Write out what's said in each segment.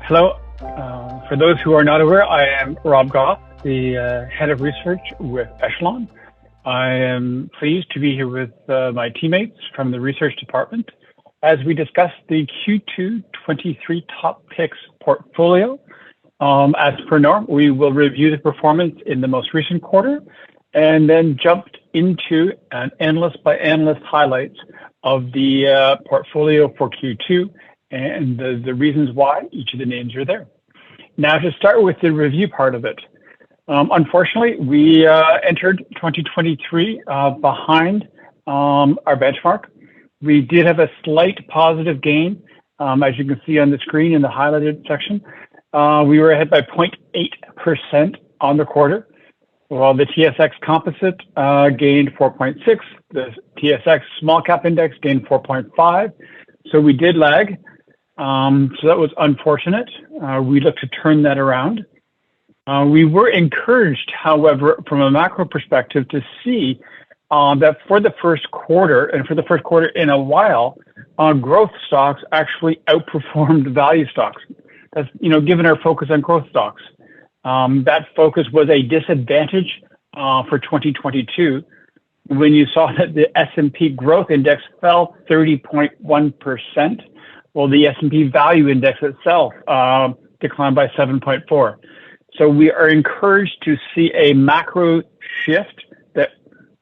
Hello. For those who are not aware, I am Rob Goff, the head of research with Echelon. I am pleased to be here with my teammates from the research department as we discuss the Q2 23 top picks portfolio. As per norm, we will review the performance in the most recent quarter and then jump into an analyst by analyst highlights of the portfolio for Q2 and the reasons why each of the names are there. Now, to start with the review part of it, unfortunately, we entered 2023 behind our benchmark. We did have a slight positive gain, as you can see on the screen in the highlighted section. We were ahead by 0.8% on the quarter, while the TSX Composite gained 4.6. The TSX Small Cap Index gained 4.5. So we did lag. So that was unfortunate. We look to turn that around. We were encouraged, however, from a macro perspective to see that for the first quarter, and for the first quarter in a while, growth stocks actually outperformed value stocks. That's, given our focus on growth stocks. That focus was a disadvantage for 2022 when you saw that the S&P Growth Index fell 30.1%. Well, the S&P Value Index itself declined by 7.4. So we are encouraged to see a macro shift that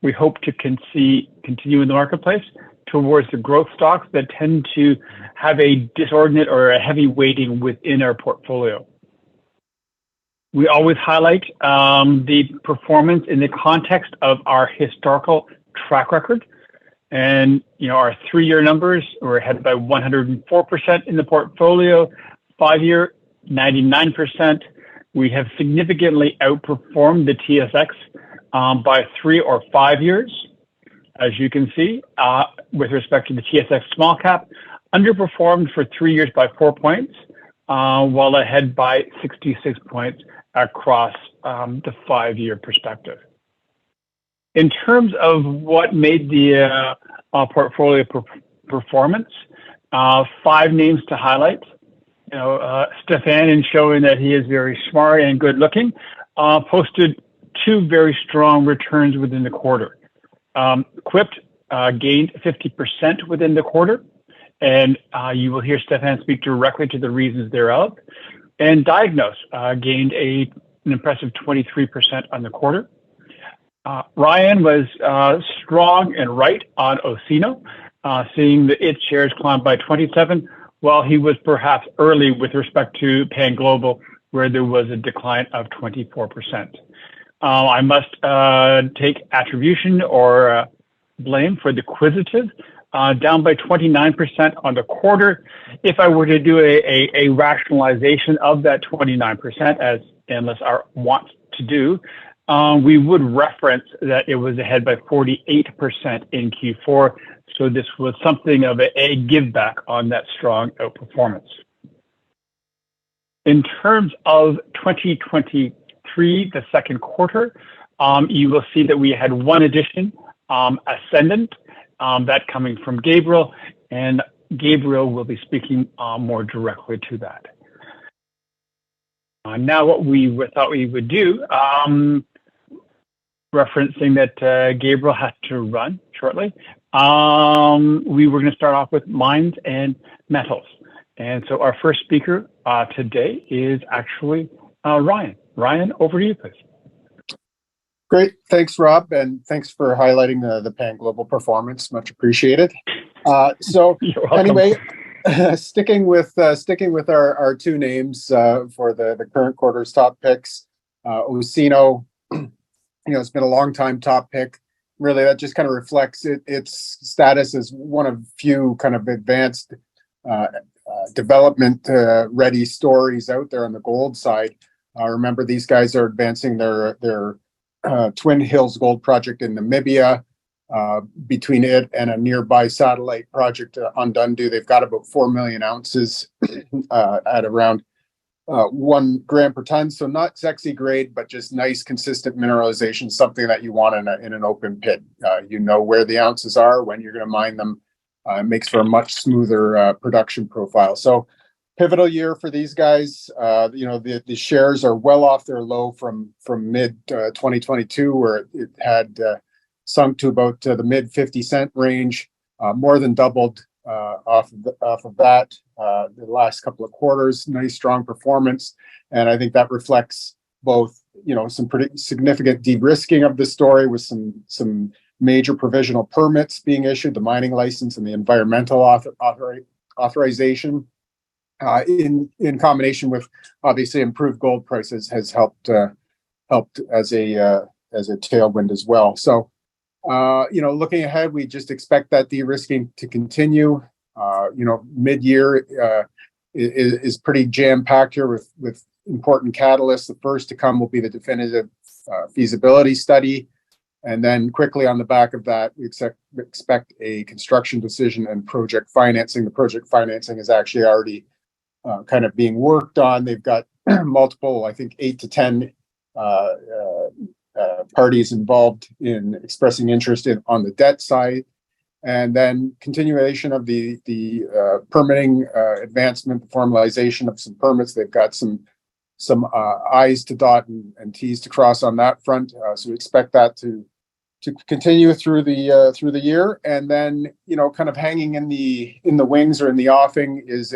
we hope to continue in the marketplace towards the growth stocks that tend to have a disordinate or a heavy weighting within our portfolio. We always highlight the performance in the context of our historical track record. And, our 3-year numbers were ahead by 104% in the portfolio, 5-year, 99%. We have significantly outperformed the TSX by 3 or 5 years. As you can see, with respect to the TSX Small Cap, underperformed for 3 years by 4 points, while ahead by 66 points across the 5-year perspective. In terms of what made the portfolio performance, 5 names to highlight. Stefan, in showing that he is very smart and good looking, posted 2 very strong returns within the quarter. Quipt gained 50% within the quarter, and you will hear Stefan speak directly to the reasons thereof. And Diagnose gained an impressive 23% on the quarter. Ryan was strong and right on Osino, seeing that its shares climbed by 27, while he was perhaps early with respect to Pan Global, where there was a decline of 24%. I must take attribution or blame for the Quisitive, down by 29% on the quarter. If I were to do a rationalization of that 29%, as analysts are wont to do, we would reference that it was ahead by 48% in Q4. So this was something of a give back on that strong outperformance. In terms of 2023, the second quarter, you will see that we had one addition, Ascendant, that coming from Gabriel, and Gabriel will be speaking more directly to that. Now what we thought we would do, referencing that Gabriel has to run shortly, we were going to start off with mines and metals. And so our first speaker today is actually Ryan. Ryan, over to you, please. Great. Thanks, Rob. And thanks for highlighting the Pan Global performance. Much appreciated. So anyway, sticking with our 2 names for the current quarter's top picks, Osino, it's been a long time top pick. Really, that just kind of reflects its status as one of few kind of advanced development ready stories out there on the gold side. Remember, these guys are advancing their Twin Hills gold project in Namibia. Between it and a nearby satellite project on Dundu, they've got about 4 million ounces at around 1 gram per ton. So not sexy grade, but just nice, consistent mineralization, something that you want in an open pit. Where the ounces are, when you're going to mine them. It makes for a much smoother production profile. So pivotal year for these guys. The shares are well off their low from mid 2022, where it had sunk to about the mid 50-cent range, more than doubled off of that the last couple of quarters. Nice strong performance, and I think that reflects both some pretty significant de-risking of the story with some major provisional permits being issued, the mining license and the environmental authorization. In combination with obviously improved gold prices has helped as a tailwind as well. So looking ahead, we just expect that de-risking to continue. Mid-year is pretty jam-packed here with important catalysts. The first to come will be the definitive feasibility study, and then quickly on the back of that, we expect a construction decision and project financing. The project financing is actually already kind of being worked on. They've got multiple, I think 8 to 10 parties involved in expressing interest on the debt side, and then continuation of the permitting advancement, the formalization of some permits. They've got some I's to dot and T's to cross on that front. So we expect that to continue through the year, and then kind of hanging in the wings or in the offing is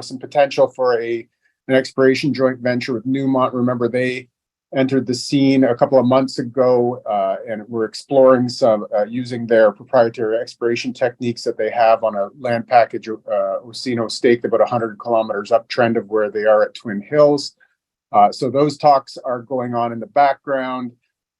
some potential for an exploration joint venture with Newmont. Remember, they entered the scene a couple of months ago, and we're exploring some using their proprietary exploration techniques that they have on a land package, Osino staked about 100 kilometers uptrend of where they are at Twin Hills. So those talks are going on in the background.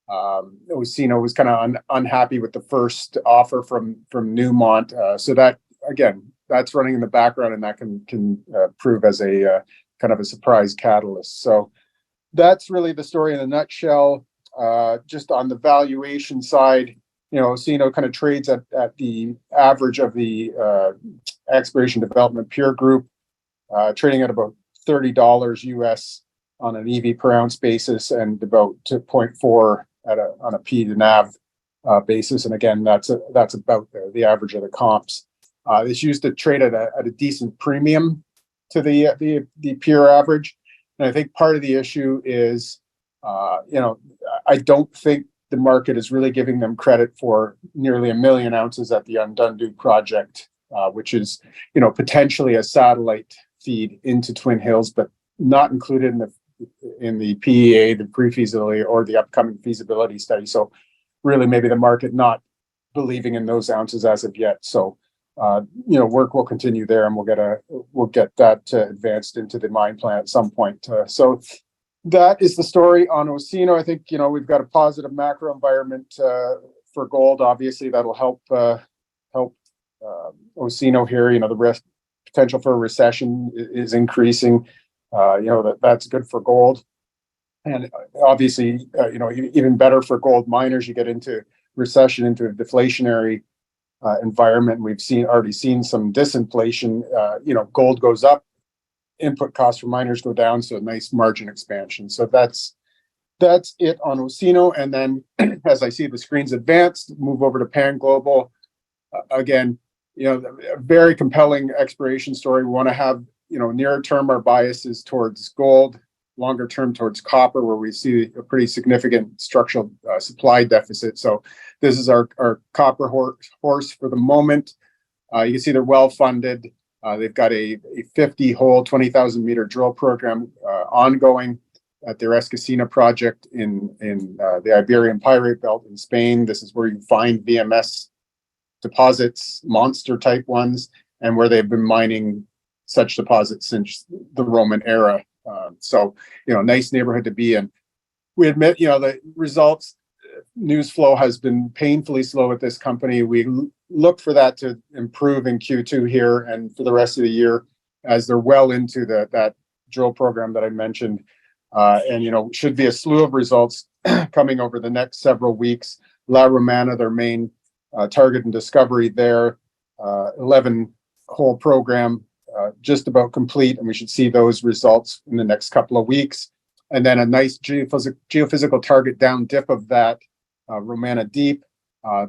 Osino was kind of unhappy with the first offer from Newmont, so that again, that's running in the background, and that can prove as a kind of a surprise catalyst. So that's really the story in a nutshell. Just on the valuation side, Osino kind of trades at the average of the exploration development peer group, trading at about $30 US on an EV per ounce basis, and about 0.4 on a P to NAV basis. And again, that's about the average of the comps. This used to trade at a decent premium to the peer average. And I think part of the issue is, I don't think the market is really giving them credit for nearly 1 million ounces at the Undundu project, which is, potentially a satellite feed into Twin Hills, but not included in the PEA, the pre-feasibility, or the upcoming feasibility study. So really maybe the market not believing in those ounces as of yet. So work will continue there, and we'll get that advanced into the mine plan at some point. So that is the story on Osino. I think we've got a positive macro environment for gold. Obviously, that'll help Osino here. The potential for a recession is increasing. That's good for gold, and obviously, even better for gold miners. You get into recession, into a deflationary environment. We've already seen some disinflation. Gold goes up, input costs for miners go down, so a nice margin expansion. So that's it on Osino. And then as I see the screens advance, move over to Pan Global. Again, a very compelling exploration story. We want to have, nearer term, our bias is towards gold, longer term towards copper, where we see a pretty significant structural supply deficit. So this is our copper horse for the moment. You can see they're well funded. They've got a 50-hole, 20,000 meter drill program ongoing at their Escacina project in the Iberian Pyrite Belt in Spain. This is where you find VMS deposits, monster type ones, and where they've been mining such deposits since the Roman era. So, nice neighborhood to be in. We admit, the results, news flow has been painfully slow at this company. We look for that to improve in Q2 here and for the rest of the year, as they're well into that drill program that I mentioned. And, should be a slew of results coming over the next several weeks. La Romana, their main target and discovery there, 11-hole program, just about complete, and we should see those results in the next couple of weeks. And then a nice geophysical target down dip of that, Romana Deep.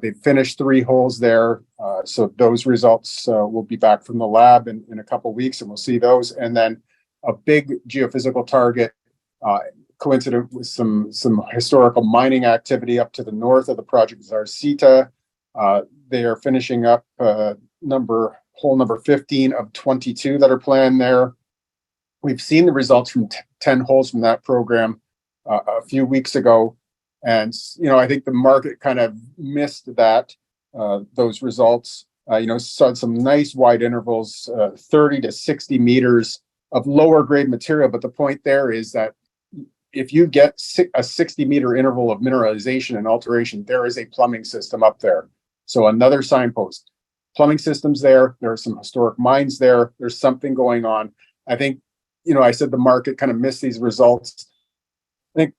They've finished 3 holes there, So those results will be back from the lab in a couple of weeks, and we'll see those. And then a big geophysical target, coincident with some historical mining activity up to the north of the project, Zarcita. They are finishing up hole number 15 of 22 that are planned there. We've seen the results from 10 holes from that program a few weeks ago. And, I think the market kind of missed those results. Saw some nice wide intervals, 30 to 60 meters of lower grade material. But the point there is that if you get a 60-meter interval of mineralization and alteration, there is a plumbing system up there. So another signpost. Plumbing systems there. There are some historic mines there. There's something going on. I think, I said the market kind of missed these results. I think,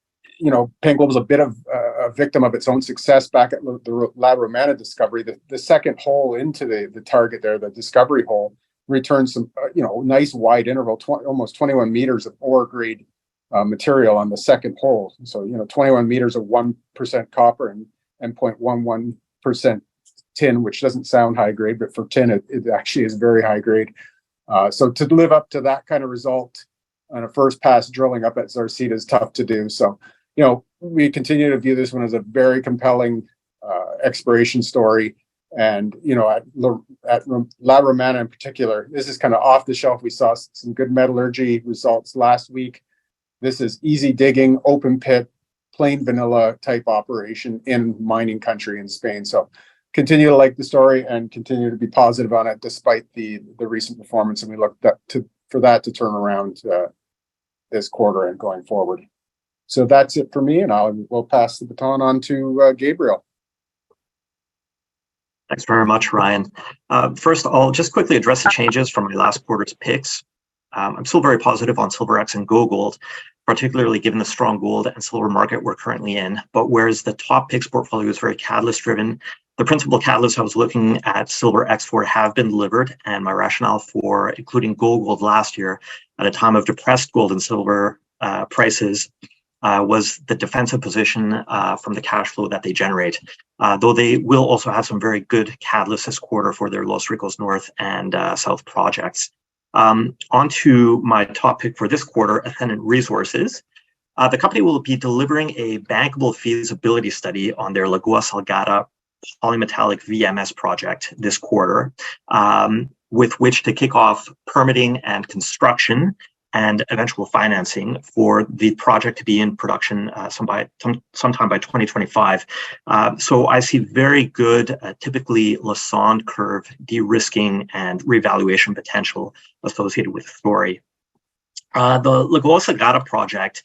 PanGlobal's a bit of a victim of its own success back at the La Romana discovery. The second hole into the target there, the discovery hole, returned some, nice wide interval, almost 21 meters of ore grade material on the second hole. So, 21 meters of 1% copper and 0.11% tin, which doesn't sound high grade, but for tin, it actually is very high grade. So to live up to that kind of result on a first pass drilling up at Zarcita is tough to do. So, we continue to view this one as a very compelling exploration story. And, at La Romana in particular, this is kind of off the shelf. We saw some good metallurgy results last week. This is easy digging, open pit, plain vanilla type operation in mining country in Spain. So continue to like the story and continue to be positive on it despite the recent performance. And we look for that to turn around this quarter and going forward. So that's it for me, and we'll pass the baton on to Gabriel. Thanks very much, Ryan. First, I'll just quickly address the changes from my last quarter's picks. I'm still very positive on SilverX and GoGold, particularly given the strong gold and silver market we're currently in. But whereas the top picks portfolio is very catalyst driven, the principal catalysts I was looking at SilverX for have been delivered, and my rationale for including GoGold last year at a time of depressed gold and silver prices was the defensive position from the cash flow that they generate, though they will also have some very good catalysts this quarter for their Los Ricos North and South projects. On to my top pick for this quarter, Ascendant Resources. The company will be delivering a bankable feasibility study on their Lagoa Salgada polymetallic VMS project this quarter, with which to kick off permitting and construction and eventual financing for the project to be in production sometime by 2025. So I see very good, typically Lassonde curve de-risking and revaluation potential associated with the story. The Lagoa Salgada project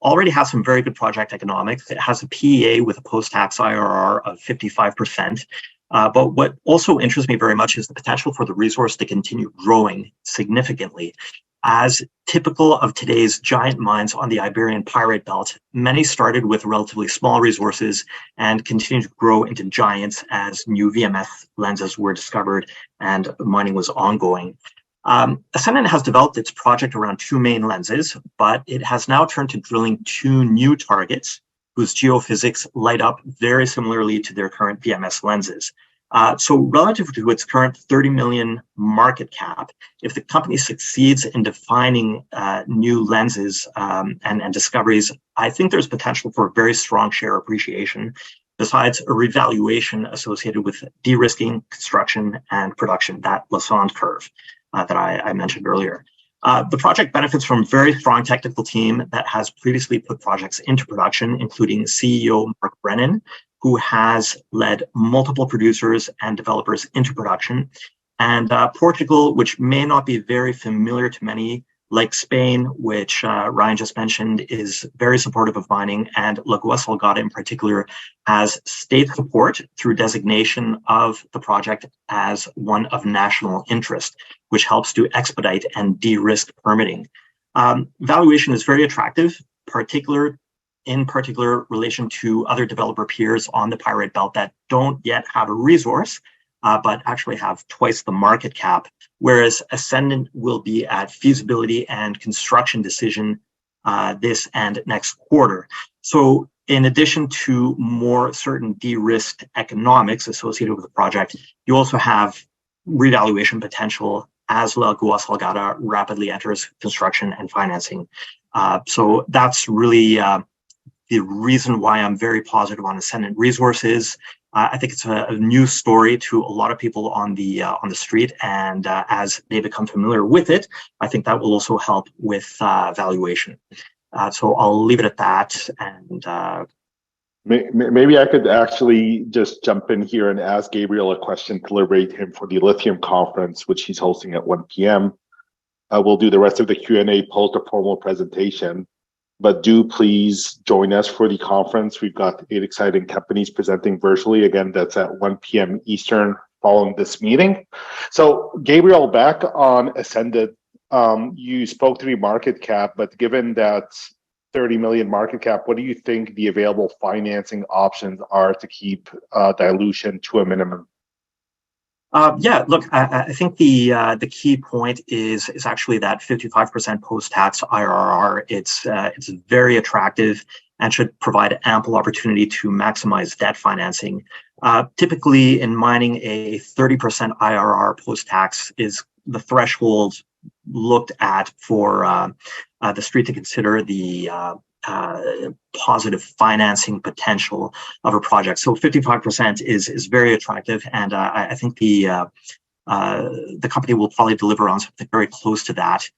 already has some very good project economics. It has a PEA with a post-tax IRR of 55%. But what also interests me very much is the potential for the resource to continue growing significantly. As typical of today's giant mines on the Iberian Pyrite Belt, many started with relatively small resources and continued to grow into giants as new VMS lenses were discovered and mining was ongoing. Ascendant has developed its project around two main lenses, but it has now turned to drilling two new targets whose geophysics light up very similarly to their current VMS lenses. So relative to its current 30 million market cap, if the company succeeds in defining new lenses and discoveries, I think there's potential for a very strong share appreciation, besides a revaluation associated with de-risking, construction, and production, that Lassonde curve that I mentioned earlier. The project benefits from a very strong technical team that has previously put projects into production, including CEO Mark Brennan, who has led multiple producers and developers into production. And Portugal, which may not be very familiar to many, like Spain, which Ryan just mentioned, is very supportive of mining, and Lagoa Salgada in particular has state support through designation of the project as one of national interest, which helps to expedite and de-risk permitting. Valuation is very attractive, in particular relation to other developer peers on the Pyrite Belt that don't yet have a resource, but actually have twice the market cap, whereas Ascendant will be at feasibility and construction decision this and next quarter. So in addition to more certain de-risked economics associated with the project, you also have revaluation potential as La Gua Salgada rapidly enters construction and financing. So that's really the reason why I'm very positive on Ascendant Resources. I think it's a new story to a lot of people on the street, and as they become familiar with it, I think that will also help with valuation. So I'll leave it at that. And maybe I could actually just jump in here and ask Gabriel a question to liberate him for the lithium conference, which he's hosting at 1 p.m. We'll do the rest of the Q&A post a formal presentation, but do please join us for the conference. We've got 8 exciting companies presenting virtually. Again, that's at 1 p.m. Eastern following this meeting. So Gabriel, back on Ascendant, you spoke to the market cap, but given that 30 million market cap, what do you think the available financing options are to keep dilution to a minimum? Yeah, look, I think the key point is actually that 55% post-tax IRR. It's very attractive and should provide ample opportunity to maximize debt financing. Typically, in mining, a 30% IRR post-tax is the threshold looked at for the street to consider the positive financing potential of a project. So 55% is very attractive, and I think the company will probably deliver on something very close to that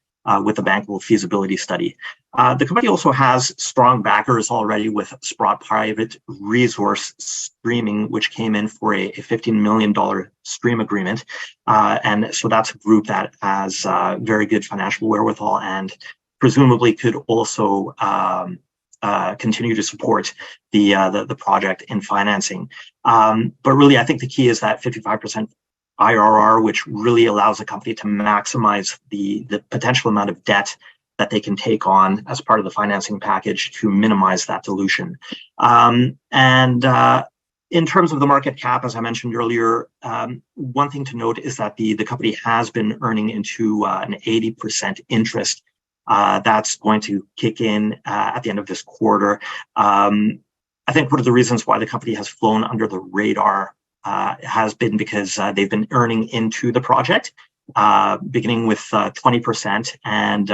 with a bankable feasibility study. The company also has strong backers already with Sprott Private Resource Streaming, which came in for a $15 million stream agreement. And so that's a group that has very good financial wherewithal and presumably could also continue to support the project in financing. But really, I think the key is that 55% IRR, which really allows the company to maximize the potential amount of debt that they can take on as part of the financing package to minimize that dilution. In terms of the market cap, as I mentioned earlier, one thing to note is that the company has been earning into an 80% interest. That's going to kick in at the end of this quarter. I think one of the reasons why the company has flown under the radar has been because they've been earning into the project, beginning with 20% and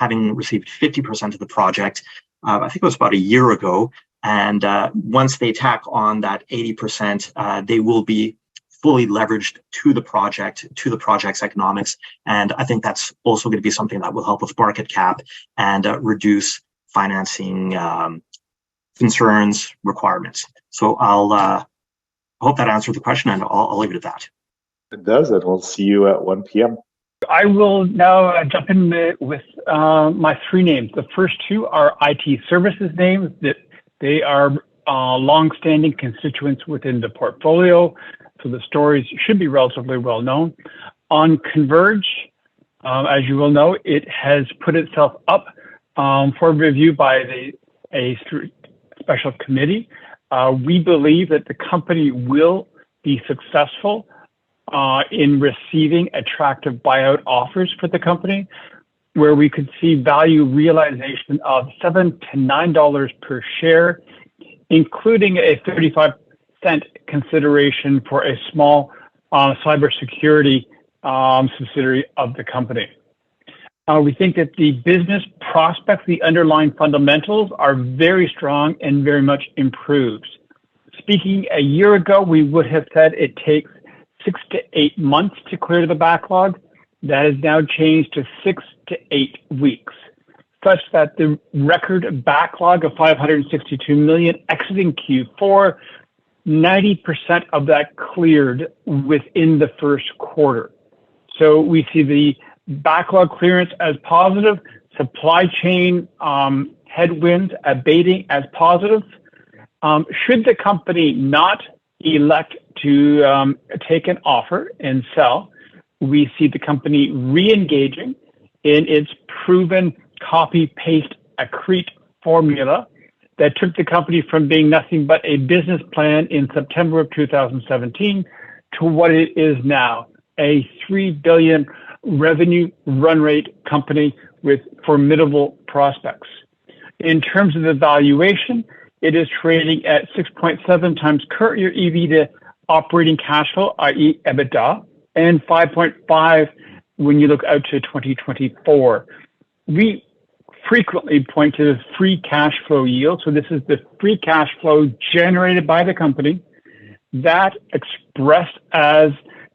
having received 50% of the project, I think it was about a year ago. And once they tack on that 80%, they will be fully leveraged to the project, to the project's economics. And I think that's also going to be something that will help with market cap and reduce financing concerns, requirements. So I hope that answered the question, and I'll leave it at that. It does, and we'll see you at 1 p.m. I will now jump in with my 3 names. The first 2 are IT services names. That they are long-standing constituents within the portfolio, so the stories should be relatively well known. On Converge, as you will know, it has put itself up for review by a special committee. We believe that the company will be successful in receiving attractive buyout offers for the company, where we could see value realization of $7 to $9 per share, including a 35-cent consideration for a small cybersecurity subsidiary of the company. We think that the business prospects, the underlying fundamentals, are very strong and very much improved. Speaking a year ago, we would have said it takes 6 to 8 months to clear the backlog. That has now changed to 6 to 8 weeks, such that the record backlog of $562 million exiting Q4, 90% of that cleared within the first quarter. So we see the backlog clearance as positive, supply chain headwinds abating as positive. Should the company not elect to take an offer and sell, we see the company re-engaging in its proven copy-paste accrete formula that took the company from being nothing but a business plan in September of 2017 to what it is now, a $3 billion revenue run rate company with formidable prospects. In terms of the valuation, it is trading at 6.7 times current year EV to operating cash flow, i.e. EBITDA, and 5.5 when you look out to 2024. We frequently point to the free cash flow yield. So this is the free cash flow generated by the company that, expressed as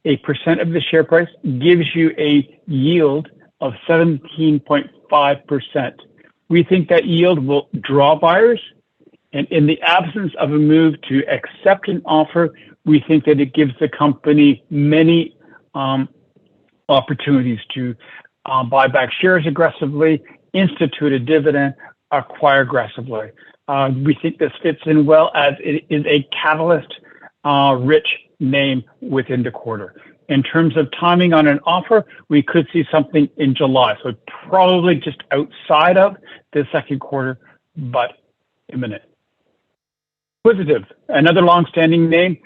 a percent of the share price, gives you a yield of 17.5%. We think that yield will draw buyers. And in the absence of a move to accept an offer, we think that it gives the company many opportunities to buy back shares aggressively, institute a dividend, acquire aggressively. We think this fits in well as it is a catalyst-rich name within the quarter. In terms of timing on an offer, we could see something in July. So probably just outside of the second quarter, but imminent. Quisitive, another long-standing name.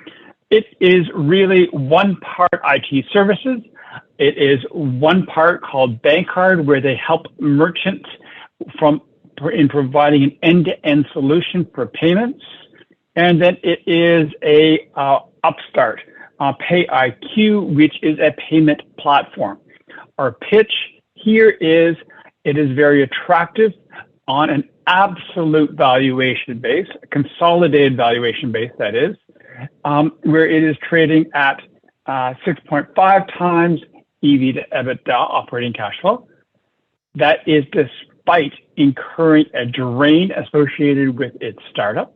It is really one part IT services. It is one part called Bank Card, where they help merchants in providing an end-to-end solution for payments. And then it is a upstart, PayIQ, which is a payment platform. Our pitch here is it is very attractive on an absolute valuation base, a consolidated valuation base, that is, where it is trading at 6.5 times EV to EBITDA, operating cash flow. That is despite incurring a drain associated with its startup.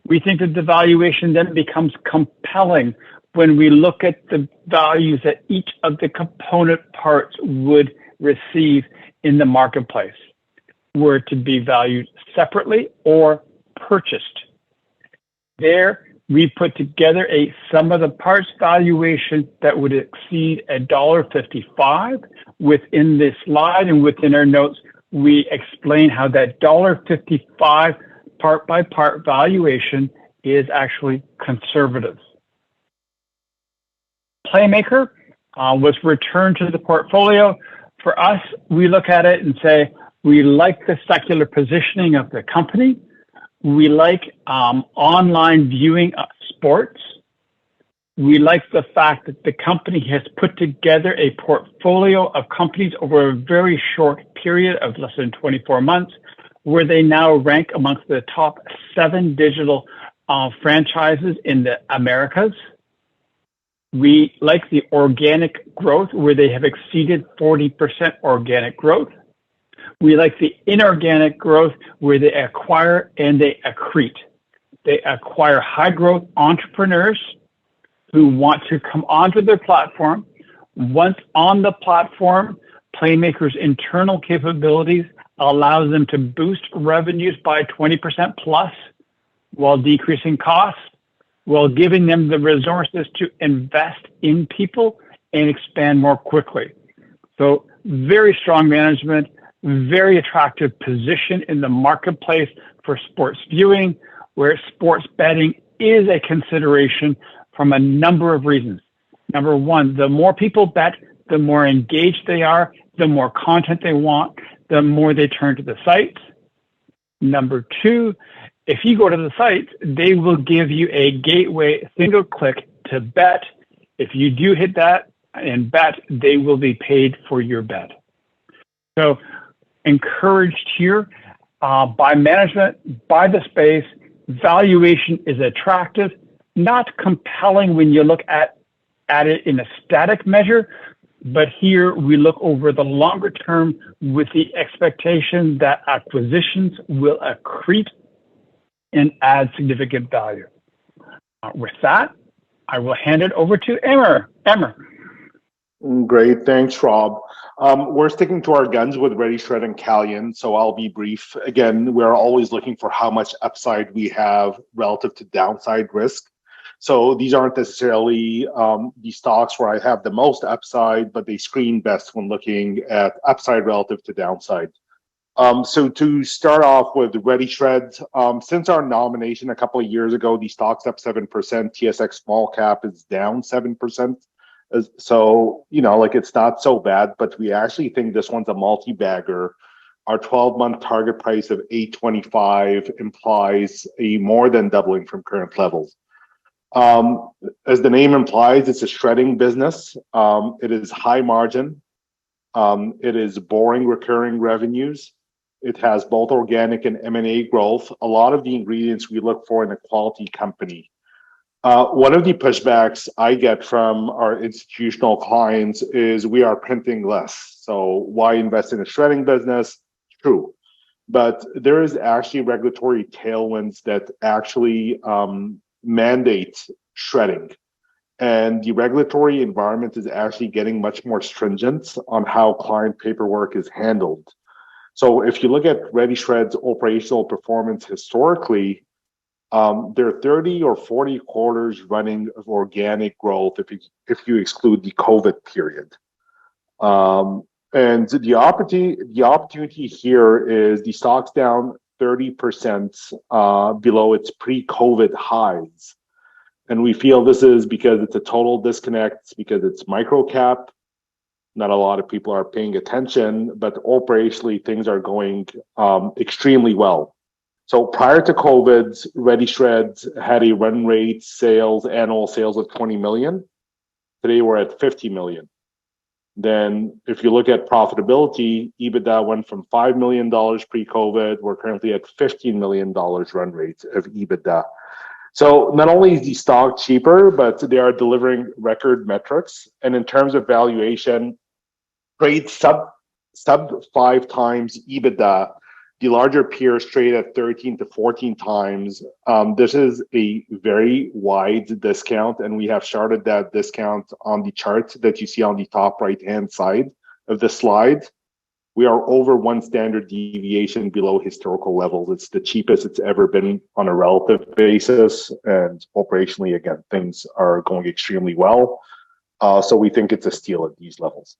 We think that the valuation then becomes compelling when we look at the values that each of the component parts would receive in the marketplace, were to be valued separately or purchased. There, we put together a sum of the parts valuation that would exceed $1.55. Within this slide and within our notes, we explain how that $1.55 part by part valuation is actually conservative. Playmaker was returned to the portfolio. For us, we look at it and say, we like the secular positioning of the company. We like online viewing of sports. We like the fact that the company has put together a portfolio of companies over a very short period of less than 24 months, where they now rank amongst the top 7 digital franchises in the Americas. We like the organic growth, where they have exceeded 40% organic growth. We like the inorganic growth, where they acquire and they accrete. They acquire high growth entrepreneurs who want to come onto their platform. Once on the platform, Playmaker's internal capabilities allows them to boost revenues by 20% plus while decreasing costs, while giving them the resources to invest in people and expand more quickly. So very strong management, very attractive position in the marketplace for sports viewing, where sports betting is a consideration from a number of reasons. Number one, the more people bet, the more engaged they are, the more content they want, the more they turn to the sites. Number two, if you go to the site, they will give you a gateway single click to bet. If you do hit that and bet, they will be paid for your bet. So encouraged here by management, by the space. Valuation is attractive, not compelling when you look at it in a static measure, but here we look over the longer term with the expectation that acquisitions will accrete and add significant value. With that, I will hand it over to Emmer. Great, thanks, Rob. We're sticking to our guns with Ready Shred and Calian, so I'll be brief. Again, we're always looking for how much upside we have relative to downside risk. So these aren't necessarily the stocks where I have the most upside, but they screen best when looking at upside relative to downside. So to start off with Ready Shred, since our nomination a couple of years ago, the stock's up 7%, TSX small cap is down 7%. So, you know, like it's not so bad, but we actually think this one's a multi-bagger our 12-month target price of $8.25 implies a more than doubling from current levels. As the name implies, it's a shredding business. It is high margin. It is boring recurring revenues. It has both organic and M&A growth, a lot of the ingredients we look for in a quality company. One of the pushbacks I get from our institutional clients is we are printing less. So why invest in a shredding business? True. But there is actually regulatory tailwinds that actually mandate shredding. And the regulatory environment is actually getting much more stringent on how client paperwork is handled. So if you look at Ready Shred's operational performance historically, there are 30 or 40 quarters running of organic growth if you exclude the COVID period. And the opportunity here is the stock's down 30% below its pre-COVID highs. And we feel this is because it's a total disconnect, because it's micro cap. Not a lot of people are paying attention, but operationally things are going extremely well. So prior to COVID, Ready Shred had a run rate annual sales of 20 million. Today we're at 50 million. Then if you look at profitability, EBITDA went from $5 million pre-COVID. We're currently at $15 million run rate of EBITDA. So not only is the stock cheaper, but they are delivering record metrics. And in terms of valuation, trade sub 5 times EBITDA. The larger peers trade at 13 to 14 times. This is a very wide discount, and we have charted that discount on the chart that you see on the top right-hand side of the slide. We are over one standard deviation below historical levels. It's the cheapest it's ever been on a relative basis, and operationally, again, things are going extremely well. So we think it's a steal at these levels.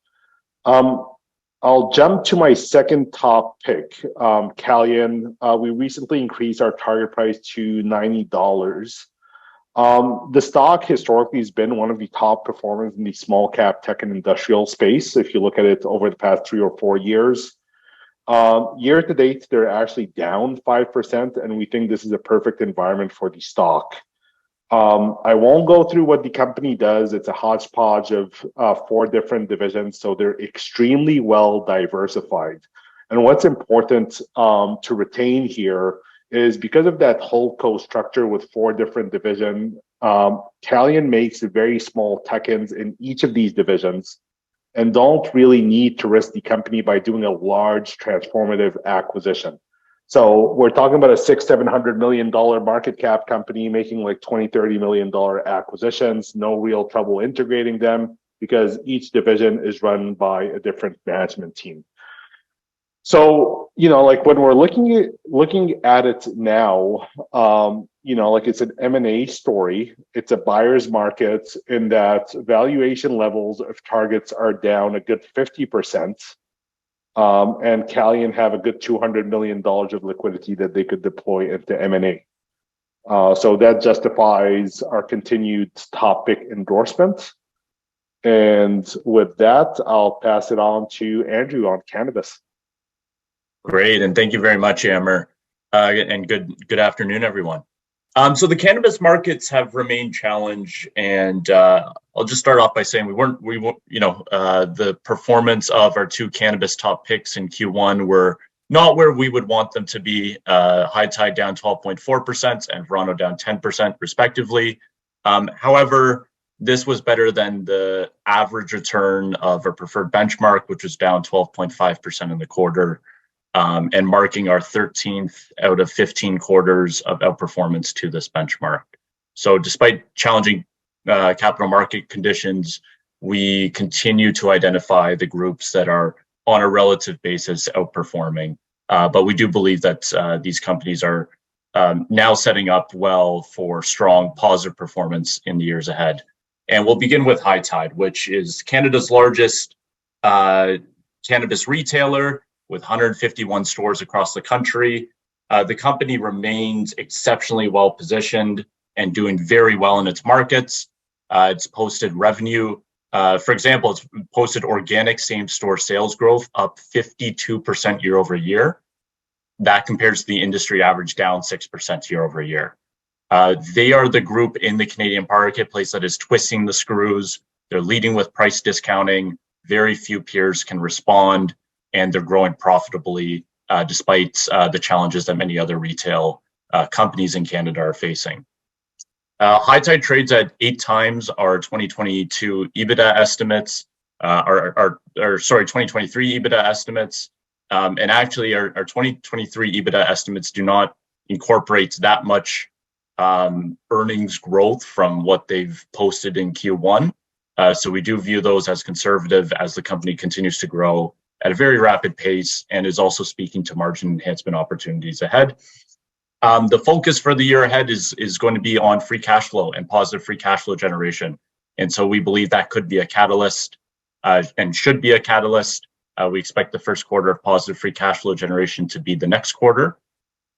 I'll jump to my second top pick, Calian. We recently increased our target price to $90. The stock historically has been one of the top performers in the small cap tech and industrial space. If you look at it over the past 3 or 4 years, year to date, they're actually down 5%, and we think this is a perfect environment for the stock. I won't go through what the company does. It's a hodgepodge of 4 different divisions, so they're extremely well diversified. And what's important to retain here is because of that holdco structure with 4 different divisions, Calian makes very small tuck-ins in each of these divisions and don't really need to risk the company by doing a large transformative acquisition. So we're talking about a $600-700 million market cap company making like $20-30 million acquisitions, no real trouble integrating them because each division is run by a different management team. So, like when we're looking at it now, like it's an M&A story. It's a buyer's market in that valuation levels of targets are down a good 50%. And Calian have a good $200 million of liquidity that they could deploy into M&A. So that justifies our continued top pick endorsement. And with that, I'll pass it on to Andrew on cannabis. Great, and thank you very much, Amber. And good afternoon, everyone. So the cannabis markets have remained challenged, and I'll just start off by saying the performance of our 2 cannabis top picks in Q1 were not where we would want them to be. High Tide down 12.4% and Verano down 10% respectively. However, this was better than the average return of our preferred benchmark, which was down 12.5% in the quarter. And marking our 13th out of 15 quarters of outperformance to this benchmark. So despite challenging capital market conditions, we continue to identify the groups that are on a relative basis outperforming. But we do believe that these companies are now setting up well for strong positive performance in the years ahead. And we'll begin with High Tide, which is Canada's largest cannabis retailer, with 151 stores across the country. The company remains exceptionally well positioned and doing very well in its markets. It's posted revenue For example, it's posted organic same-store sales growth up 52% year over year. That compares to the industry average down 6% year over year. They are the group in the Canadian marketplace that is twisting the screws. They're leading with price discounting. Very few peers can respond, and they're growing profitably despite the challenges that many other retail companies in Canada are facing. High Tide trades at 8 times our 2022 EBITDA estimates, 2023 EBITDA estimates. And actually our 2023 EBITDA estimates do not incorporate that much earnings growth from what they've posted in Q1. So we do view those as conservative as the company continues to grow at a very rapid pace and is also speaking to margin enhancement opportunities ahead. The focus for the year ahead is going to be on free cash flow and positive free cash flow generation. And so we believe that could be a catalyst and should be a catalyst. We expect the first quarter of positive free cash flow generation to be the next quarter.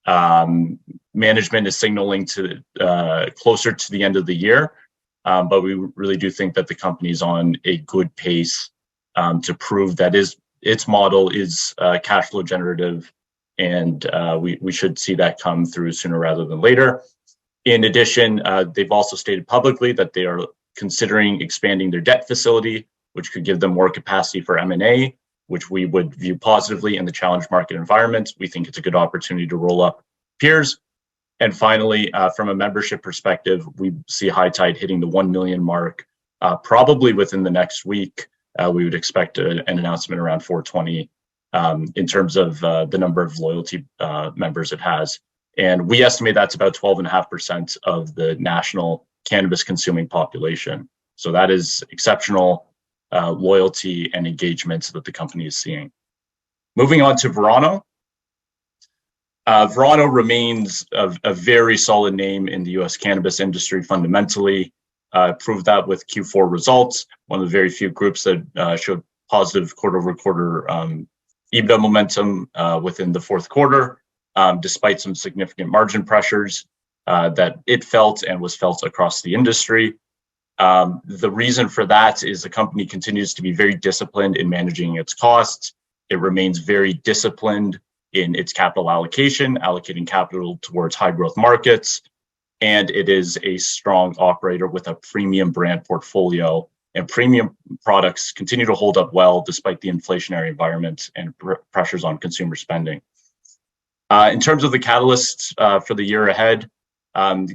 Management is signaling to closer to the end of the year, but we really do think that the company is on a good pace to prove that its model is cash flow generative, and we should see that come through sooner rather than later. In addition, they've also stated publicly that they are considering expanding their debt facility, which could give them more capacity for M&A, which we would view positively in the challenged market environment. We think it's a good opportunity to roll up peers. And finally, from a membership perspective, we see High Tide hitting the 1 million mark probably within the next week. We would expect an announcement around 420 in terms of the number of loyalty members it has. And we estimate that's about 12.5% of the national cannabis consuming population. So that is exceptional loyalty and engagement that the company is seeing. Moving on to Verano. Verano remains a very solid name in the US cannabis industry fundamentally. Proved that with Q4 results, one of the very few groups that showed positive quarter-over-quarter EBITDA momentum within the fourth quarter, despite some significant margin pressures that it felt and was felt across the industry. The reason for that is the company continues to be very disciplined in managing its costs. It remains very disciplined in its capital allocation, allocating capital towards high growth markets. And it is a strong operator with a premium brand portfolio, and premium products continue to hold up well despite the inflationary environment and pressures on consumer spending. In terms of the catalysts for the year ahead,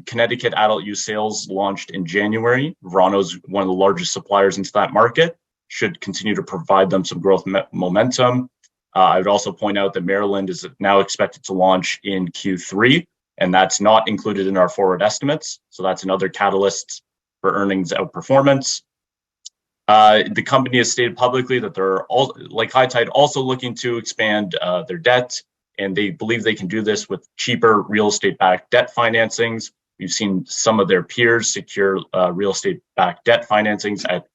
Connecticut adult use sales launched in January. Verano's one of the largest suppliers into that market, should continue to provide them some growth momentum. I would also point out that Maryland is now expected to launch in Q3, and that's not included in our forward estimates. So that's another catalyst for earnings outperformance. The company has stated publicly that they're all, like High Tide, also looking to expand their debt, and they believe they can do this with cheaper real estate-backed debt financings. We've seen some of their peers secure real estate-backed debt financings at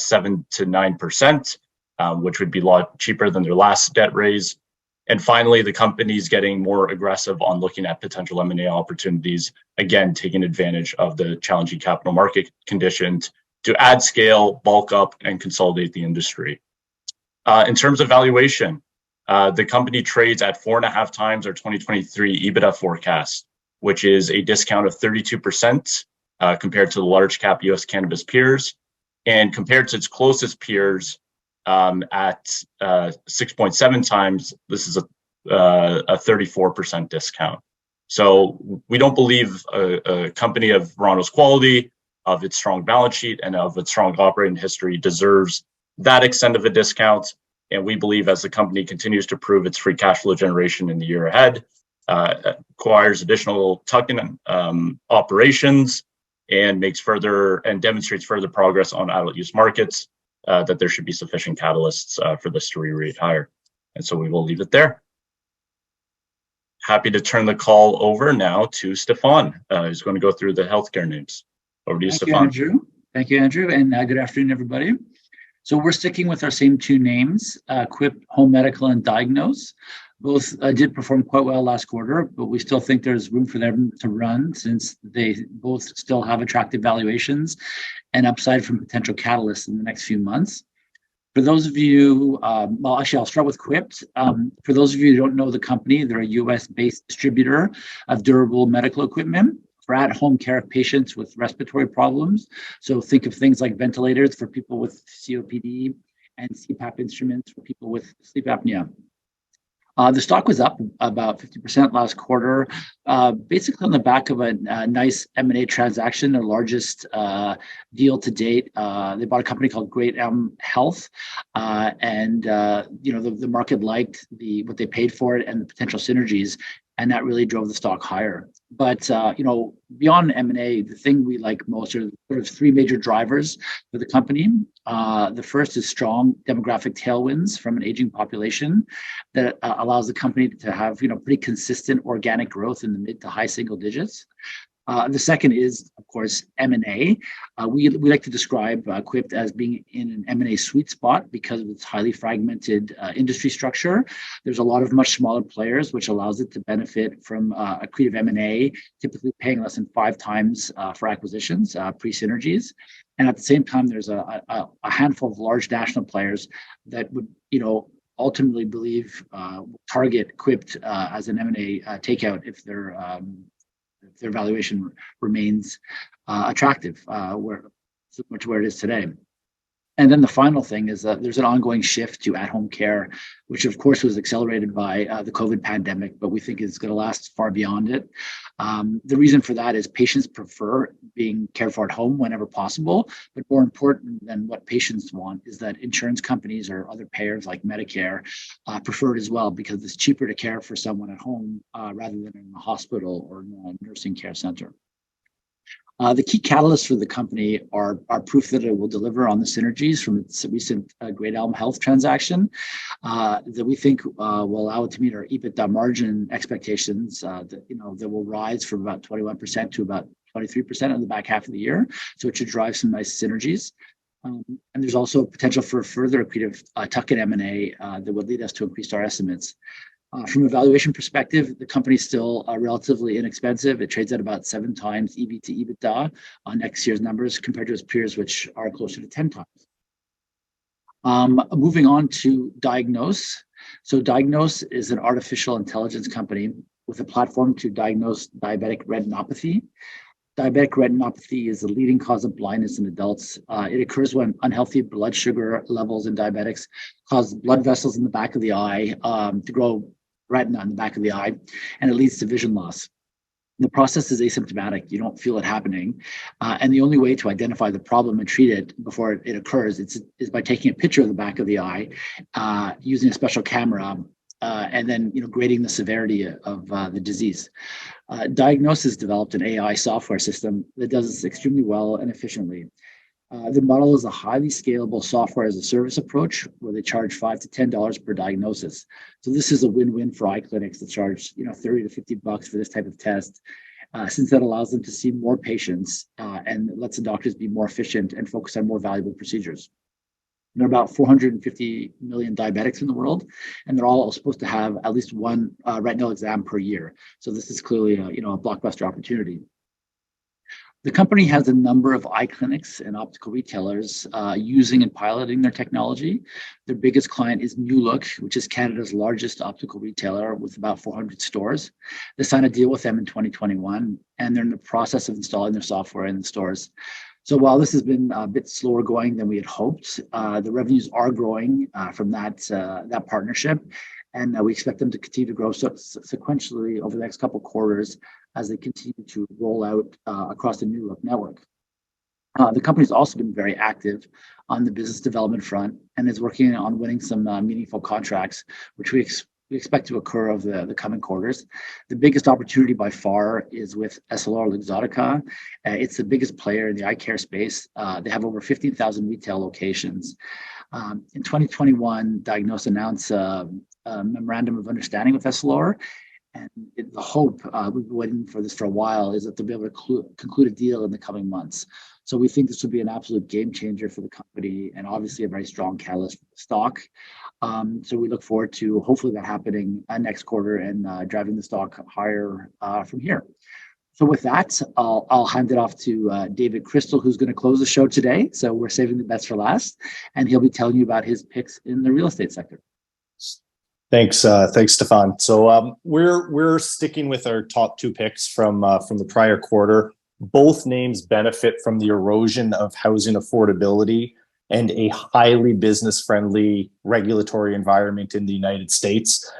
7 to 9%, which would be a lot cheaper than their last debt raise. And finally, the company's getting more aggressive on looking at potential M&A opportunities, again, taking advantage of the challenging capital market conditions to add scale, bulk up, and consolidate the industry. In terms of valuation, the company trades at 4.5 times our 2023 EBITDA forecast, which is a discount of 32% compared to the large cap US cannabis peers. And compared to its closest peers at 6.7 times, this is a 34% discount. So we don't believe a company of Verano's quality, of its strong balance sheet, and of its strong operating history deserves that extent of a discount. And we believe as the company continues to prove its free cash flow generation in the year ahead, acquires additional tuck-in operations, and makes further and demonstrates further progress on adult use markets, that there should be sufficient catalysts for this to re-rate higher. And so we will leave it there. Happy to turn the call over now to Stefan, who's going to go through the healthcare names. Over to you, Stefan. Thank you, Andrew, and good afternoon, everybody. So we're sticking with our same two names, Quip Home Medical and Diagnose. Both did perform quite well last quarter, but we still think there's room for them to run since they both still have attractive valuations and upside from potential catalysts in the next few months. For those of you, I'll start with Quipt. For those of you who don't know the company, they're a US-based distributor of durable medical equipment for at-home care of patients with respiratory problems. So think of things like ventilators for people with COPD and CPAP instruments for people with sleep apnea. The stock was up about 50% last quarter, basically on the back of a nice M&A transaction, their largest deal to date. They bought a company called Great Elm Health, and the market liked what they paid for it and the potential synergies, and that really drove the stock higher. But beyond M&A, the thing we like most are sort of three major drivers for the company. The first is strong demographic tailwinds from an aging population that allows the company to have pretty consistent organic growth in the mid to high single digits. The second is, of course, M&A. We like to describe Quipt as being in an M&A sweet spot because of its highly fragmented industry structure. There's a lot of much smaller players, which allows it to benefit from accretive M&A, typically paying less than 5 times for acquisitions, pre-synergies. And at the same time, there's a handful of large national players that would, ultimately believe target Quipt as an M&A takeout if their valuation remains attractive, similar to where it is today. And then the final thing is that there's an ongoing shift to at-home care, which of course was accelerated by the COVID pandemic, but we think is going to last far beyond it. The reason for that is patients prefer being cared for at home whenever possible, but more important than what patients want is that insurance companies or other payers like Medicare prefer it as well because it's cheaper to care for someone at home rather than in a hospital or in a nursing care center. The key catalysts for the company are proof that it will deliver on the synergies from its recent Great Elm Health transaction that we think will allow it to meet our EBITDA margin expectations that will rise from about 21% to about 23% in the back half of the year. So it should drive some nice synergies. And there's also potential for further accretive tuck-in M&A that would lead us to increase our estimates. From a valuation perspective, the company is still relatively inexpensive. It trades at about 7 times EV to EBITDA on next year's numbers compared to its peers, which are closer to 10 times. Moving on to Diagnose. So Diagnose is an artificial intelligence company with a platform to diagnose diabetic retinopathy. Diabetic retinopathy is the leading cause of blindness in adults. It occurs when unhealthy blood sugar levels in diabetics cause blood vessels in the back of the eye to grow retina in the back of the eye, and it leads to vision loss. The process is asymptomatic. You don't feel it happening. And the only way to identify the problem and treat it before it occurs is by taking a picture of the back of the eye, using a special camera, and then grading the severity of the disease. Diagnosis developed an AI software system that does this extremely well and efficiently. The model is a highly scalable software as a service approach where they charge $5 to $10 per diagnosis. So this is a win-win for eye clinics that charge $30 to $50 for this type of test, since that allows them to see more patients and lets the doctors be more efficient and focus on more valuable procedures. There are about 450 million diabetics in the world, and they're all supposed to have at least one retinal exam per year. So this is clearly a blockbuster opportunity. The company has a number of eye clinics and optical retailers using and piloting their technology. Their biggest client is New Look, which is Canada's largest optical retailer with about 400 stores. They signed a deal with them in 2021, and they're in the process of installing their software in the stores. So while this has been a bit slower going than we had hoped, the revenues are growing from that partnership, and we expect them to continue to grow sequentially over the next couple of quarters as they continue to roll out across the New Look network. The company's also been very active on the business development front and is working on winning some meaningful contracts, which we expect to occur over the coming quarters. The biggest opportunity by far is with Essilor-Luxottica. It's the biggest player in the eye care space. They have over 15,000 retail locations. In 2021, Diagnose announced a memorandum of understanding with Essilor. And the hope, we've been waiting for this for a while, is that they'll be able to conclude a deal in the coming months. So we think this would be an absolute game changer for the company and obviously a very strong catalyst for the stock. So we look forward to hopefully that happening next quarter and driving the stock higher from here. So with that, I'll hand it off to David Crystal, who's going to close the show today. So we're saving the best for last, and he'll be telling you about his picks in the real estate sector. Thanks, Stefan. So we're sticking with our top two picks from the prior quarter. Both names benefit from the erosion of housing affordability and a highly business-friendly regulatory environment in the United States.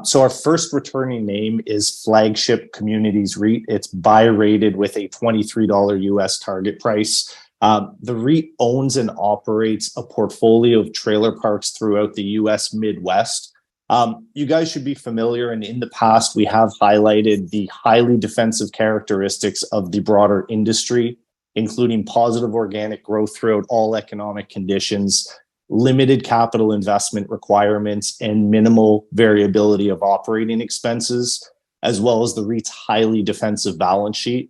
So our first returning name is Flagship Communities REIT. It's buy rated with a $23 US target price. The REIT owns and operates a portfolio of trailer parks throughout the US Midwest. You guys should be familiar, and in the past, we have highlighted the highly defensive characteristics of the broader industry, including positive organic growth throughout all economic conditions, limited capital investment requirements, and minimal variability of operating expenses, as well as the REIT's highly defensive balance sheet.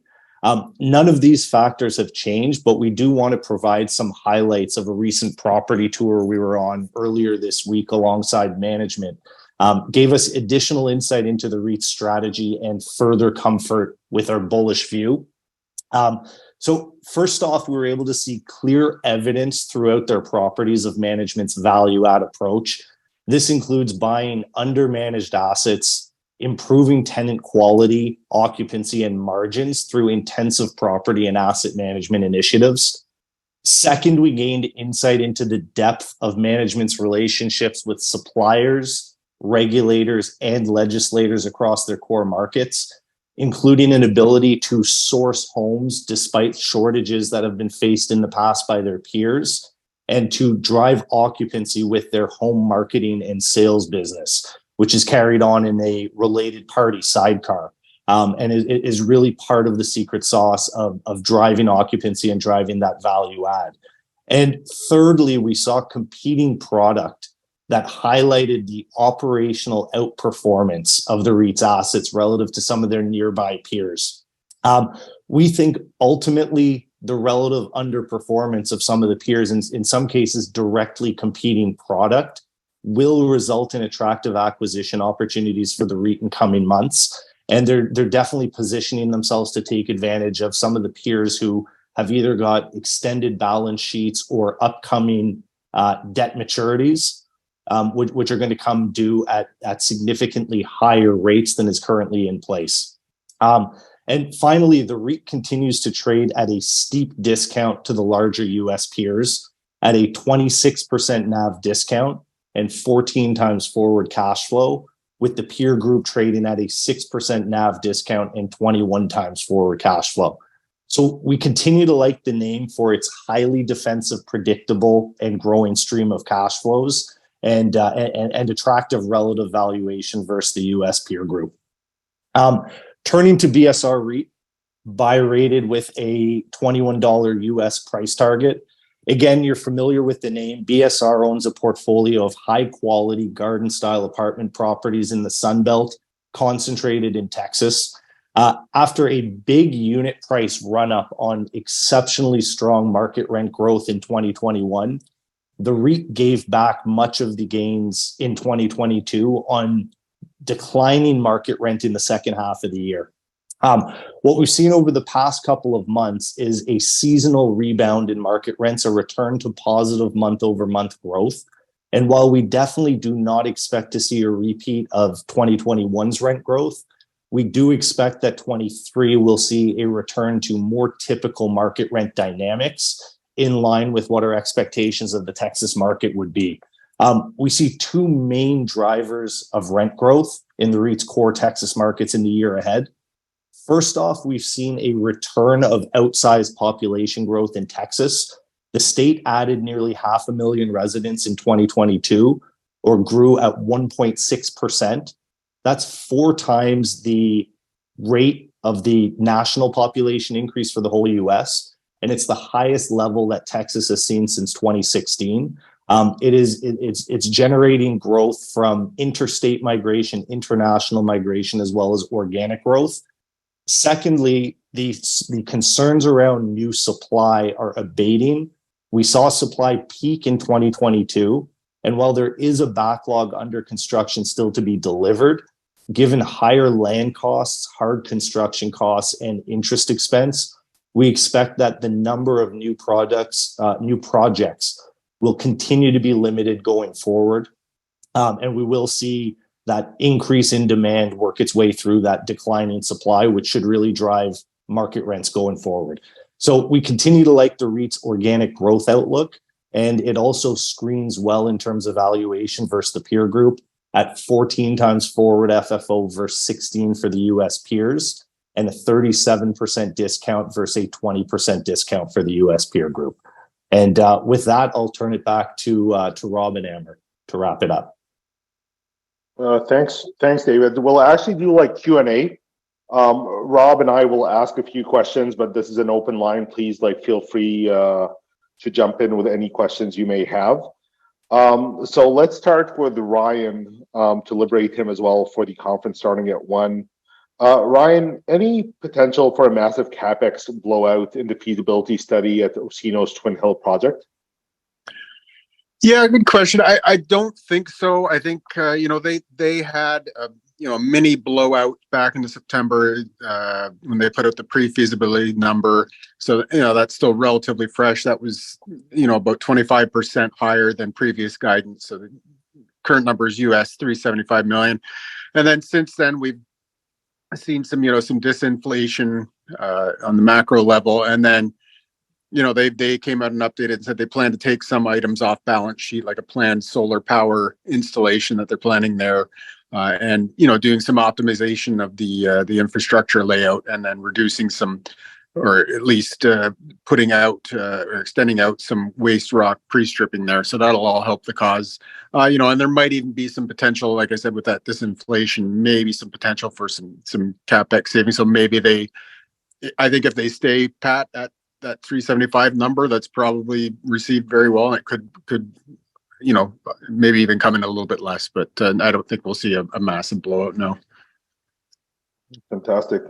None of these factors have changed, but we do want to provide some highlights of a recent property tour we were on earlier this week alongside management. Gave us additional insight into the REIT's strategy and further comfort with our bullish view. So first off, we were able to see clear evidence throughout their properties of management's value add approach. This includes buying undermanaged assets, improving tenant quality, occupancy, and margins through intensive property and asset management initiatives. Second, we gained insight into the depth of management's relationships with suppliers, regulators, and legislators across their core markets, including an ability to source homes despite shortages that have been faced in the past by their peers, and to drive occupancy with their home marketing and sales business, which is carried on in a related party sidecar. And it is really part of the secret sauce of driving occupancy and driving that value add. And thirdly, we saw competing product that highlighted the operational outperformance of the REIT's assets relative to some of their nearby peers. We think ultimately the relative underperformance of some of the peers, in some cases directly competing product, will result in attractive acquisition opportunities for the REIT in coming months. And they're definitely positioning themselves to take advantage of some of the peers who have either got extended balance sheets or upcoming debt maturities, which are going to come due at significantly higher rates than is currently in place. And finally, the REIT continues to trade at a steep discount to the larger US peers at a 26% NAV discount and 14 times forward cash flow, with the peer group trading at a 6% NAV discount and 21 times forward cash flow. So we continue to like the name for its highly defensive, predictable, and growing stream of cash flows and attractive relative valuation versus the US peer group. Turning to BSR REIT, buy rated with a $21 US price target. Again, you're familiar with the name. BSR owns a portfolio of high-quality garden-style apartment properties in the Sun Belt, concentrated in Texas. After a big unit price run-up on exceptionally strong market rent growth in 2021, the REIT gave back much of the gains in 2022 on declining market rent in the second half of the year. What we've seen over the past couple of months is a seasonal rebound in market rents, a return to positive month-over-month growth. And while we definitely do not expect to see a repeat of 2021's rent growth, we do expect that 23 will see a return to more typical market rent dynamics in line with what our expectations of the Texas market would be. We see two main drivers of rent growth in the REIT's core Texas markets in the year ahead. First off, we've seen a return of outsized population growth in Texas. The state added nearly 500,000 residents in 2022, or grew at 1.6%. That's 4 times the rate of the national population increase for the whole US. And it's the highest level that Texas has seen since 2016. It's generating growth from interstate migration, international migration, as well as organic growth. Secondly, the concerns around new supply are abating. We saw supply peak in 2022, and while there is a backlog under construction still to be delivered, given higher land costs, hard construction costs, and interest expense, we expect that the number of new projects will continue to be limited going forward. And we will see that increase in demand work its way through that decline in supply, which should really drive market rents going forward. So we continue to like the REIT's organic growth outlook, and it also screens well in terms of valuation versus the peer group at 14 times forward FFO versus 16 for the US peers, and a 37% discount versus a 20% discount for the US peer group. And with that, I'll turn it back to Rob and Amber to wrap it up. Thanks, David. We'll actually do like Q&A. Rob and I will ask a few questions, but this is an open line. Please feel free to jump in with any questions you may have. So let's start with Ryan to liberate him as well for the conference starting at 1. Ryan, any potential for a massive capex blowout in the feasibility study at Osino's Twin Hill project? Yeah, good question. I don't think so. I think they had a mini blowout back in September when they put out the pre-feasibility number. So that's still relatively fresh. That was about 25% higher than previous guidance. So the current number is US $375 million. And then since then we've seen some disinflation on the macro level, and then they came out and updated and said they plan to take some items off balance sheet, like a planned solar power installation that they're planning there, and doing some optimization of the infrastructure layout, and then reducing some, or at least putting out or extending out some waste rock pre-stripping there. So that'll all help the cause, and there might even be some potential, like I said, with that disinflation, maybe some potential for some capex savings. So maybe I think if they stay pat at that 375 number, that's probably received very well, and it could maybe even come in a little bit less, but I don't think we'll see a massive blowout. No. Fantastic.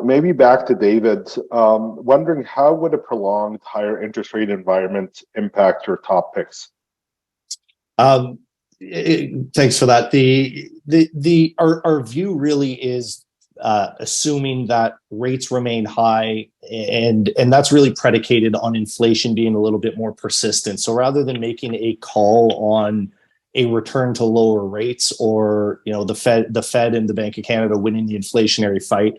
Maybe back to David. Wondering, how would a prolonged higher interest rate environment impact your top picks? Thanks for that. Our view really is assuming that rates remain high, and that's really predicated on inflation being a little bit more persistent. So rather than making a call on a return to lower rates, or the Fed and the Bank of Canada winning the inflationary fight,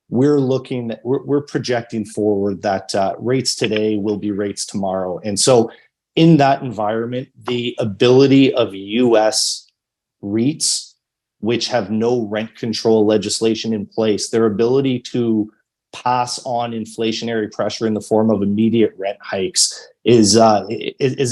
we're projecting forward that rates today will be rates tomorrow. And so in that environment, the ability of US REITs, which have no rent control legislation in place, their ability to pass on inflationary pressure in the form of immediate rent hikes is a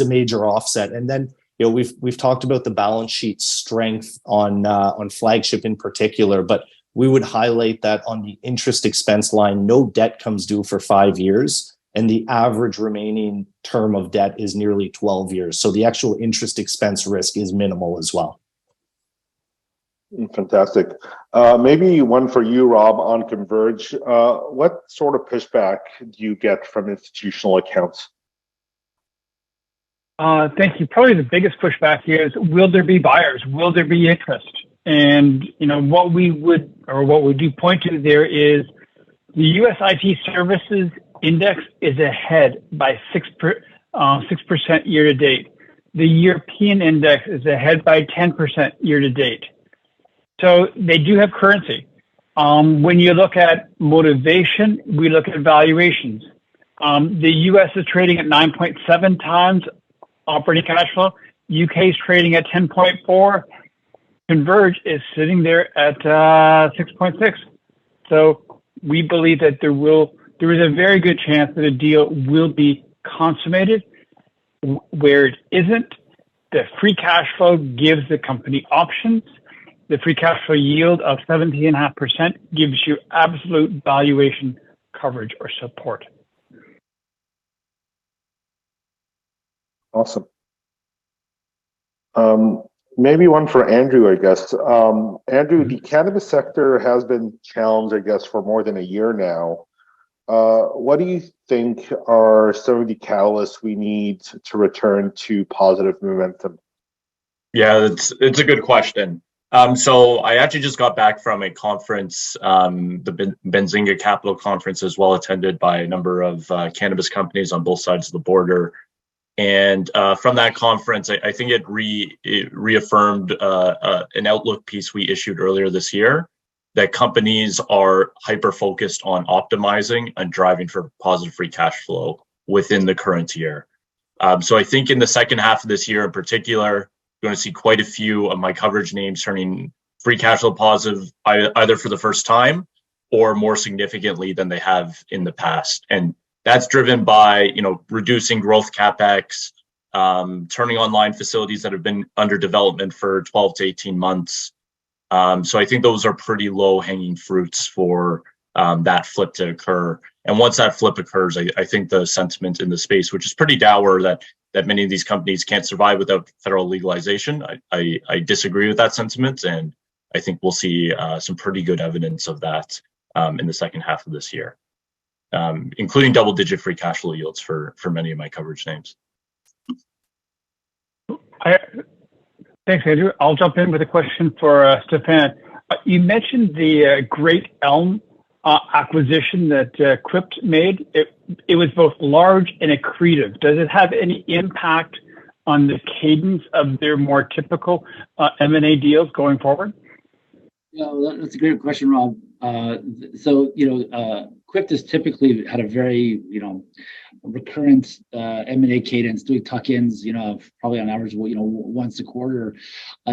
major offset. And then we've talked about the balance sheet strength on Flagship in particular, but we would highlight that on the interest expense line, no debt comes due for 5 years, and the average remaining term of debt is nearly 12 years. So the actual interest expense risk is minimal as well. Fantastic. Maybe one for you, Rob, on Converge. What sort of pushback do you get from institutional accounts? Thank you. Probably the biggest pushback here is, will there be buyers? Will there be interest? And what we do point to there is the US IT services index is ahead by 6% year to date. The European index is ahead by 10% year to date. So they do have currency. When you look at motivation, we look at valuations. The US is trading at 9.7 times operating cash flow. UK is trading at 10.4. Converge is sitting there at 6.6. So we believe that there is a very good chance that a deal will be consummated. Where it isn't, the free cash flow gives the company options. The free cash flow yield of 17.5% gives you absolute valuation coverage or support. Awesome. Maybe one for Andrew, I guess. Andrew, the cannabis sector has been challenged, I guess, for more than a year now. What do you think are some of the catalysts we need to return to positive momentum? Yeah, it's a good question. So I actually just got back from a conference, the Benzinga Capital Conference, as well attended by a number of cannabis companies on both sides of the border. And from that conference, I think it reaffirmed an outlook piece we issued earlier this year, that companies are hyper-focused on optimizing and driving for positive free cash flow within the current year. So I think in the second half of this year in particular, you're going to see quite a few of my coverage names turning free cash flow positive either for the first time or more significantly than they have in the past. And that's driven by, reducing growth capex, turning online facilities that have been under development for 12 to 18 months. So I think those are pretty low hanging fruits for that flip to occur. And once that flip occurs, I think the sentiment in the space, which is pretty dour, that many of these companies can't survive without federal legalization, I disagree with that sentiment. And I think we'll see some pretty good evidence of that in the second half of this year, including double-digit free cash flow yields for many of my coverage names. Thanks, Andrew. I'll jump in with a question for Stefan. You mentioned the Great Elm acquisition that Crypt made. It was both large and accretive. Does it have any impact on the cadence of their more typical M&A deals going forward? Yeah, that's a great question, Rob. Crypt has typically had a very, recurrent M&A cadence, doing tuck-ins, probably on average, once a quarter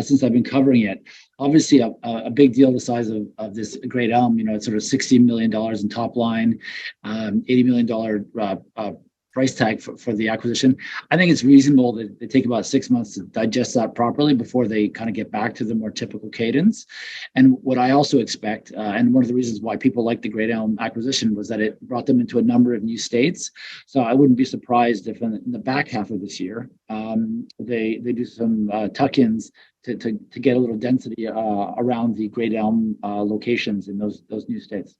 since I've been covering it. Obviously, a big deal the size of this Great Elm, it's sort of $60 million in top line, $80 million price tag for the acquisition. I think it's reasonable that they take about 6 months to digest that properly before they kind of get back to the more typical cadence. And what I also expect, and one of the reasons why people like the Great Elm acquisition, was that it brought them into a number of new states. So I wouldn't be surprised if in the back half of this year, they do some tuck-ins to get a little density around the Great Elm locations in those new states.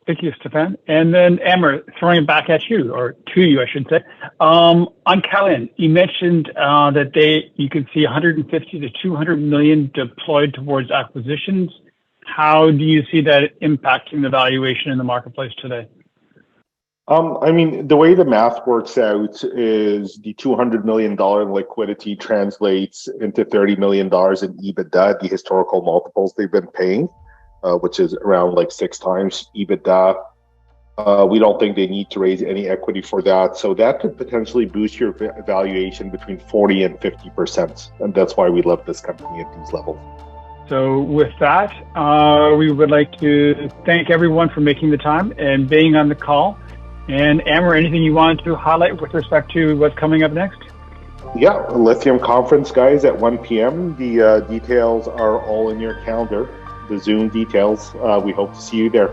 Thank you, Stefan. And then, Amber, throwing it back at you, or to you, I should say. On Callon, you mentioned that you could see 150 to 200 million deployed towards acquisitions. How do you see that impacting the valuation in the marketplace today? The way the math works out is the $200 million liquidity translates into $30 million in EBITDA, the historical multiples they've been paying. Which is around 6 times EBITDA. We don't think they need to raise any equity for that. So that could potentially boost your valuation between 40 and 50%. And that's why we love this company at these levels. So with that, we would like to thank everyone for making the time and being on the call. And Amber, anything you wanted to highlight with respect to what's coming up next? Yeah, Lithium Conference, guys, at 1 p.m. The details are all in your calendar. The Zoom details. We hope to see you there.